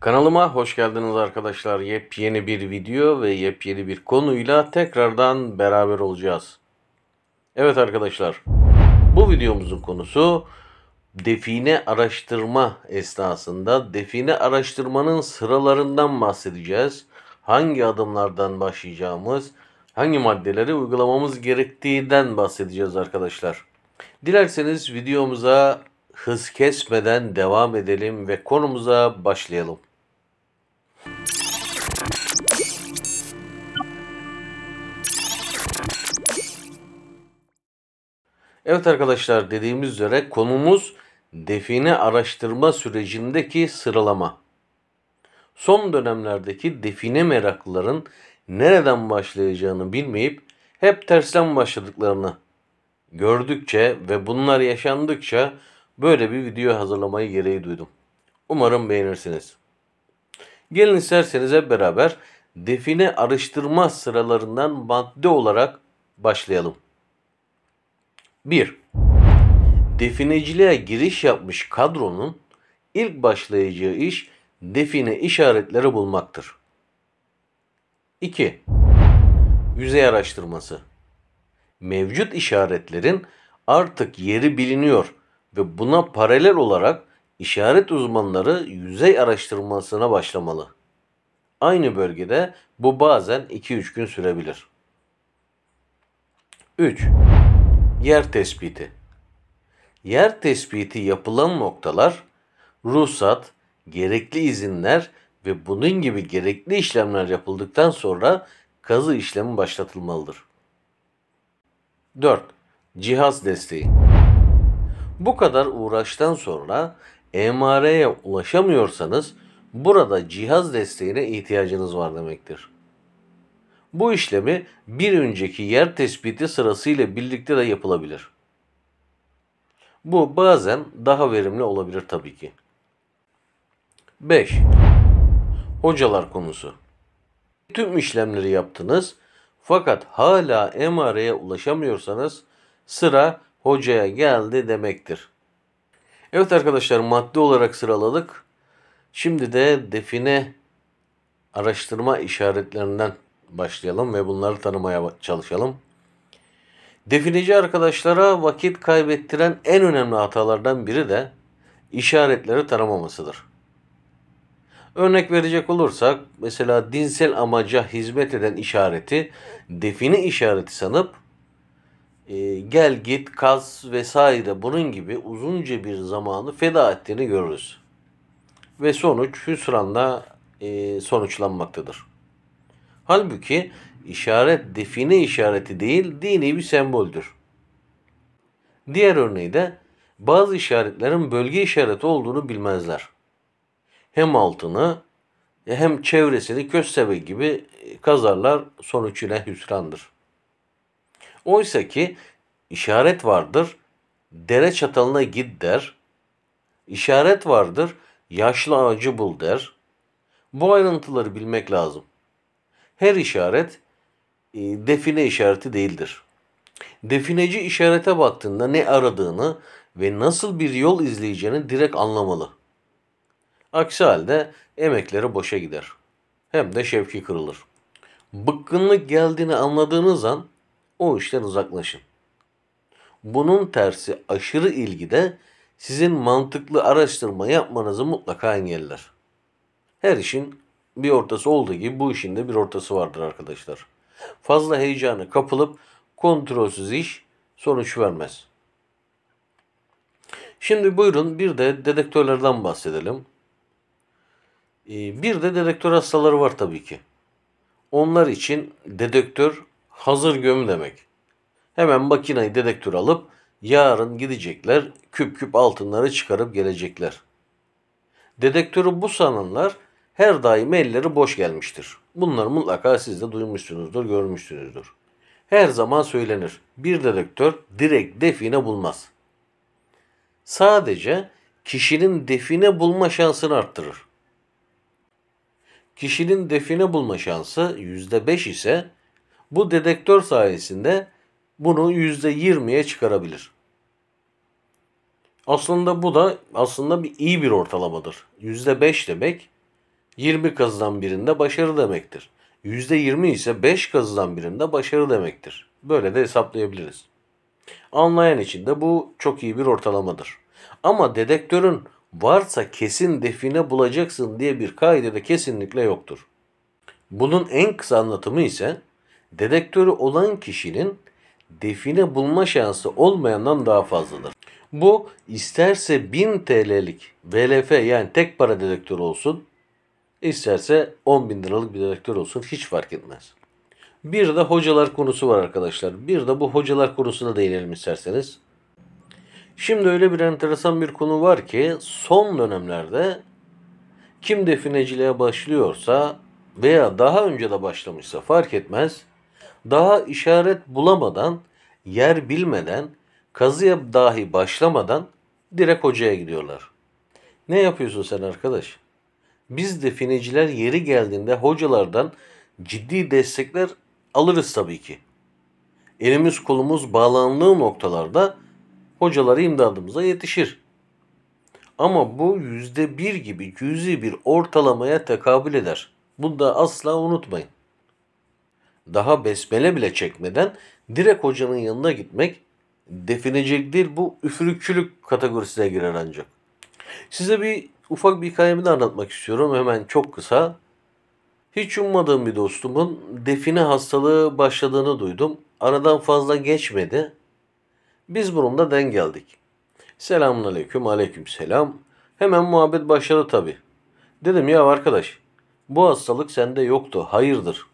Kanalıma hoş geldiniz arkadaşlar. Yepyeni bir video ve yepyeni bir konuyla tekrardan beraber olacağız. Evet arkadaşlar, bu videomuzun konusu define araştırma esnasında define araştırmanın sıralarından bahsedeceğiz. Hangi adımlardan başlayacağımız, hangi maddeleri uygulamamız gerektiğinden bahsedeceğiz arkadaşlar. Dilerseniz videomuza hız kesmeden devam edelim ve konumuza başlayalım. Evet arkadaşlar, dediğimiz üzere konumuz define araştırma sürecindeki sıralama. Son dönemlerdeki define meraklıların nereden başlayacağını bilmeyip hep tersten başladıklarını gördükçe ve bunlar yaşandıkça böyle bir video hazırlamayı gereği duydum. Umarım beğenirsiniz. Gelin isterseniz hep beraber define araştırma sıralarından madde olarak başlayalım. 1. Defineciliğe giriş yapmış kadronun ilk başlayacağı iş define işaretleri bulmaktır. 2. Yüzey araştırması. Mevcut işaretlerin artık yeri biliniyor ve buna paralel olarak işaret uzmanları yüzey araştırmasına başlamalı. Aynı bölgede bu bazen 2-3 gün sürebilir. 3. Yer tespiti. Yer tespiti yapılan noktalar, ruhsat, gerekli izinler ve bunun gibi gerekli işlemler yapıldıktan sonra kazı işlemi başlatılmalıdır. 4. Cihaz desteği. Bu kadar uğraştan sonra EMR'ye ulaşamıyorsanız burada cihaz desteğine ihtiyacınız var demektir. Bu işlemi bir önceki yer tespiti sırasıyla birlikte de yapılabilir. Bu bazen daha verimli olabilir tabii ki. 5. Hocalar konusu. Tüm işlemleri yaptınız fakat hala MR'ye ulaşamıyorsanız sıra hocaya geldi demektir. Evet arkadaşlar, madde olarak sıraladık. Şimdi de define araştırma işaretlerinden başlayalım ve bunları tanımaya çalışalım. Defineci arkadaşlara vakit kaybettiren en önemli hatalardan biri de işaretleri tanımamasıdır. Örnek verecek olursak, mesela dinsel amaca hizmet eden işareti define işareti sanıp gel git, kaz vesaire bunun gibi uzunca bir zamanı feda ettiğini görürüz. Ve sonuç hüsranla sonuçlanmaktadır. Halbuki işaret define işareti değil, dini bir semboldür. Diğer örneği de bazı işaretlerin bölge işareti olduğunu bilmezler. Hem altını hem çevresini köstebek gibi kazarlar, sonuç yine hüsrandır. Oysa ki işaret vardır, dere çatalına git der. İşaret vardır, yaşlı ağacı bul der. Bu ayrıntıları bilmek lazım. Her işaret define işareti değildir. Defineci işarete baktığında ne aradığını ve nasıl bir yol izleyeceğini direkt anlamalı. Aksi halde emekleri boşa gider. Hem de şevki kırılır. Bıkkınlık geldiğini anladığınız an o işten uzaklaşın. Bunun tersi aşırı ilgi de sizin mantıklı araştırma yapmanızı mutlaka engeller. Her işin bir ortası olduğu gibi bu işin de bir ortası vardır arkadaşlar. Fazla heyecana kapılıp kontrolsüz iş sonuç vermez. Şimdi buyurun bir de dedektörlerden bahsedelim. Bir de dedektör hastaları var tabii ki. Onlar için dedektör hazır gömü demek. Hemen makinayı dedektör alıp yarın gidecekler, küp küp altınları çıkarıp gelecekler. Dedektörü bu sananlar her daim elleri boş gelmiştir. Bunları mutlaka siz de duymuşsunuzdur, görmüşsünüzdür. Her zaman söylenir. Bir dedektör direkt define bulmaz. Sadece kişinin define bulma şansını arttırır. Kişinin define bulma şansı %5 ise bu dedektör sayesinde bunu %20'ye çıkarabilir. Aslında bu da iyi bir ortalamadır. %5 demek 20 kazıdan birinde başarı demektir. %20 ise 5 kazıdan birinde başarı demektir. Böyle de hesaplayabiliriz. Anlayan için de bu çok iyi bir ortalamadır. Ama dedektörün varsa kesin define bulacaksın diye bir kaide de kesinlikle yoktur. Bunun en kısa anlatımı ise dedektörü olan kişinin define bulma şansı olmayandan daha fazladır. Bu isterse 1000 TL'lik VLF yani tek para dedektör olsun, isterse 10.000 liralık bir dedektör olsun hiç fark etmez. Bir de hocalar konusu var arkadaşlar. Bir de bu hocalar konusuna değinelim isterseniz. Şimdi öyle bir enteresan bir konu var ki son dönemlerde kim defineciliğe başlıyorsa veya daha önce de başlamışsa fark etmez. Daha işaret bulamadan, yer bilmeden, kazıya dahi başlamadan direkt hocaya gidiyorlar. Ne yapıyorsun sen arkadaş? Biz defineciler yeri geldiğinde hocalardan ciddi destekler alırız tabii ki. Elimiz kolumuz bağlandığı noktalarda hocalara imdadımıza yetişir. Ama bu %1 gibi cüzi bir ortalamaya tekabül eder. Bunu da asla unutmayın. Daha besmele bile çekmeden direkt hocanın yanına gitmek definecilik değil, bu üfürükçülük kategorisine girer ancak. Size ufak bir hikayemi de anlatmak istiyorum hemen çok kısa. Hiç ummadığım bir dostumun define hastalığı başladığını duydum. Aradan fazla geçmedi. Biz bununla denk geldik. Selamun aleyküm, aleyküm selam. Hemen muhabbet başladı tabii. Dedim ya arkadaş, bu hastalık sende yoktu, hayırdır?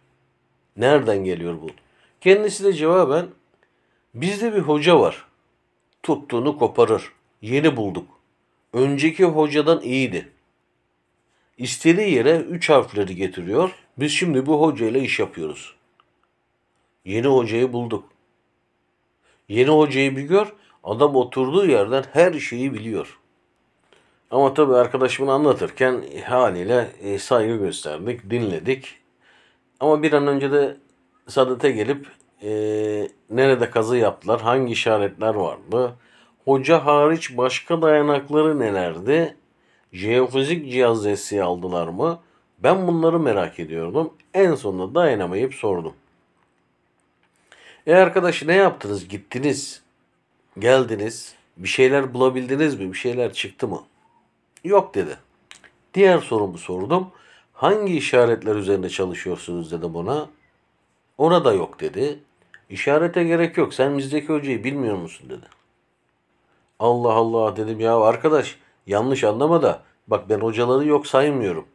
Nereden geliyor bu? Kendisi de cevaben, bizde bir hoca var. Tuttuğunu koparır. Yeni bulduk. Önceki hocadan iyiydi. İstediği yere 3 harfleri getiriyor. Biz şimdi bu hocayla iş yapıyoruz. Yeni hocayı bulduk. Yeni hocayı bir gör, adam oturduğu yerden her şeyi biliyor. Ama tabii arkadaşımın anlatırken haliyle saygı gösterdik, dinledik. Ama bir an önce de Sadet'e gelip nerede kazı yaptılar, hangi işaretler vardı, hoca hariç başka dayanakları nelerdi, jeofizik cihaz desteği aldılar mı? Ben bunları merak ediyordum. En sonunda dayanamayıp sordum. Arkadaş ne yaptınız? Gittiniz, geldiniz, bir şeyler bulabildiniz mi? Bir şeyler çıktı mı? Yok dedi. Diğer sorumu sordum. Hangi işaretler üzerinde çalışıyorsunuz dedim ona. Ona da yok dedi. İşarete gerek yok. Sen bizdeki hocayı bilmiyor musun dedi. Allah Allah dedim ya arkadaş yanlış anlama da bak ben hocaları yok saymıyorum.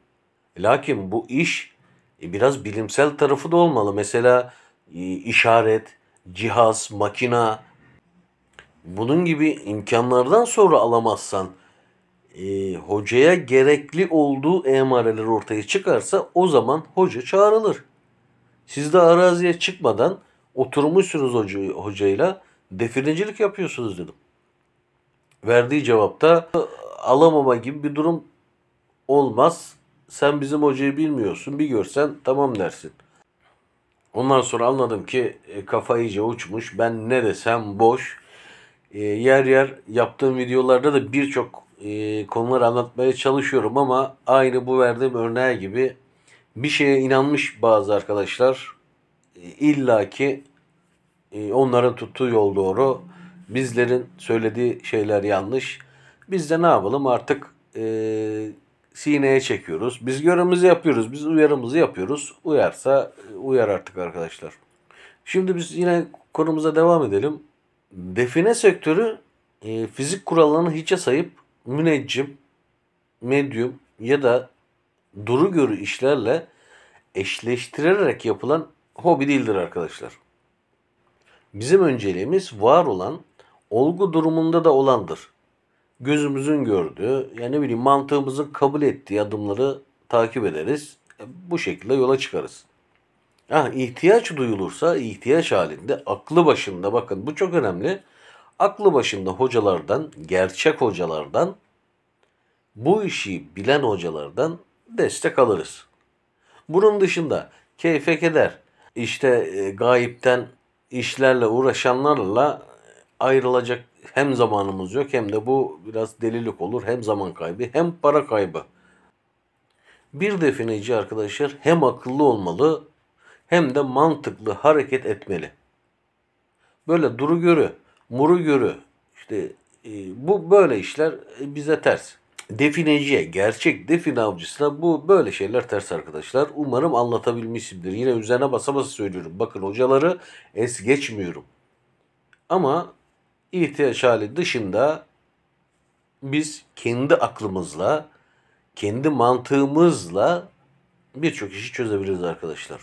Lakin bu iş biraz bilimsel tarafı da olmalı. Mesela işaret, cihaz, makina bunun gibi imkanlardan sonra alamazsan hocaya gerekli olduğu emareler ortaya çıkarsa o zaman hoca çağrılır. Siz de araziye çıkmadan oturmuşsunuz hocayla definecilik yapıyorsunuz dedim. Verdiği cevapta alamama gibi bir durum olmaz. Sen bizim hocayı bilmiyorsun. Bir görsen tamam dersin. Ondan sonra anladım ki kafa iyice uçmuş. Ben ne desem boş. Yer yer yaptığım videolarda da birçok konuları anlatmaya çalışıyorum ama aynı bu verdiğim örneğe gibi bir şeye inanmış bazı arkadaşlar. İllaki onların tuttuğu yol doğru. Bizlerin söylediği şeyler yanlış. Biz de ne yapalım artık sineye çekiyoruz. Biz görevimizi yapıyoruz. Biz uyarımızı yapıyoruz. Uyarsa uyar artık arkadaşlar. Şimdi biz yine konumuza devam edelim. Define sektörü fizik kurallarını hiçe sayıp müneccim, medyum ya da duru görü işlerle eşleştirerek yapılan hobi değildir arkadaşlar. Bizim önceliğimiz var olan, olgu durumunda da olandır. Gözümüzün gördüğü, yani ne bileyim mantığımızın kabul ettiği adımları takip ederiz. Bu şekilde yola çıkarız. İhtiyaç duyulursa ihtiyaç halinde aklı başında bakın bu çok önemli. Aklı başında hocalardan, gerçek hocalardan, bu işi bilen hocalardan destek alırız. Bunun dışında keyfe keder, işte gayipten işlerle uğraşanlarla ayrılacak hem zamanımız yok hem de bu biraz delilik olur. Hem zaman kaybı hem para kaybı. Bir defineci arkadaşlar hem akıllı olmalı hem de mantıklı hareket etmeli. Böyle duru görü, muru görü, işte bu böyle işler bize ters. Defineciye, gerçek define avcısına bu böyle şeyler ters arkadaşlar. Umarım anlatabilmişimdir. Yine üzerine basa basa söylüyorum. Bakın hocaları es geçmiyorum. Ama ihtiyaç hali dışında biz kendi aklımızla, kendi mantığımızla birçok işi çözebiliriz arkadaşlar.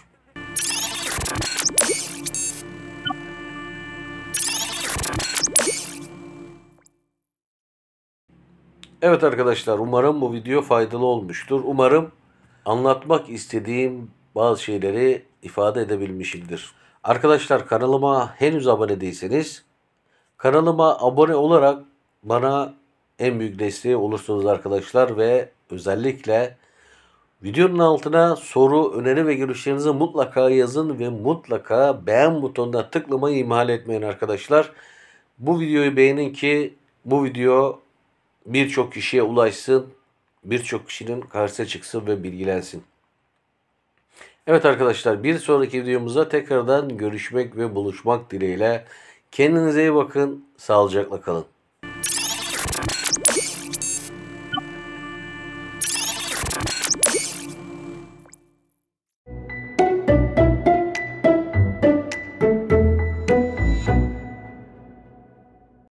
Evet arkadaşlar, umarım bu video faydalı olmuştur. Umarım anlatmak istediğim bazı şeyleri ifade edebilmişimdir. Arkadaşlar, kanalıma henüz abone değilseniz kanalıma abone olarak bana en büyük desteği olursunuz arkadaşlar ve özellikle videonun altına soru, öneri ve görüşlerinizi mutlaka yazın ve mutlaka beğen butonuna tıklamayı ihmal etmeyin arkadaşlar. Bu videoyu beğenin ki bu video birçok kişiye ulaşsın, birçok kişinin karşısına çıksın ve bilgilensin. Evet arkadaşlar, bir sonraki videomuzda tekrardan görüşmek ve buluşmak dileğiyle. Kendinize iyi bakın, sağlıcakla kalın.